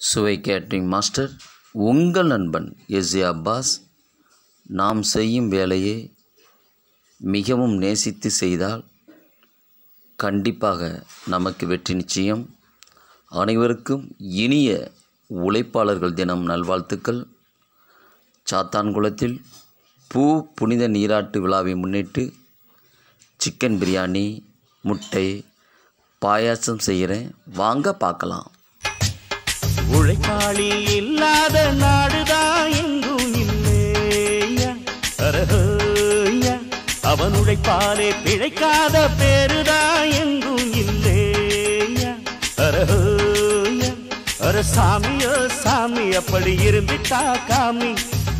சுவை catering master உங்கள் நண்பன் எஸ் ஏ அப்பாஸ். நாம் செய்யும் வேலையை மிகவும் நேசித்து செய்தால் கண்டிப்பாக நமக்கு வெற்றி நிச்சயம். அனைவருக்கும் இனிய உழைப்பாளர்கள் தினம் நல்வாழ்த்துக்கள். சாத்தான்குளத்தில் புனித நீராட்டு விழாவை முன்னிட்டு சிக்கன் பிரியாணி, முட்டை, பாயாசம் செய்கிறேன், வாங்க பார்க்கலாம். உழைப்பாளி இல்லாத நாடுதான் எங்கும் இல்லையா, அவன் உழைப்பாலே பிழைக்காத பேருதான் எங்கும் இல்லையா. சாமியோ சாமி அப்படி இருந்துட்டா காமி,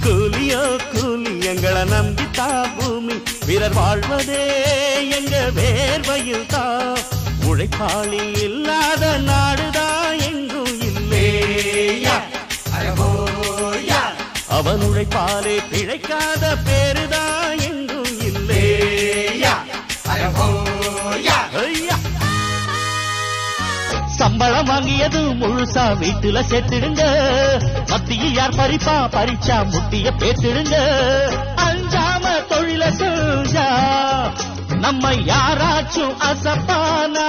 கூலியோ கூலி எங்களை நம்பித்தா பூமி. பிறர் வாழ்வதே எங்க வேர்வையில் தான். உழைப்பாளி இல்லாத நாடுதான் எங்கும் இல்லையா, அவன் உழைப்பாலே பிழைக்காத பேருதான் எங்கும் இல்லையா. சம்பளம் வாங்கியது முழுசா வீட்டுல சேர்த்துடுங்க. மத்தியில் யார் பறிப்பா, பறிச்சா முட்டிய பேத்துடுங்க. அஞ்சாம தொழில செஞ்சா நம்ம யாராச்சும் அசப்பானா?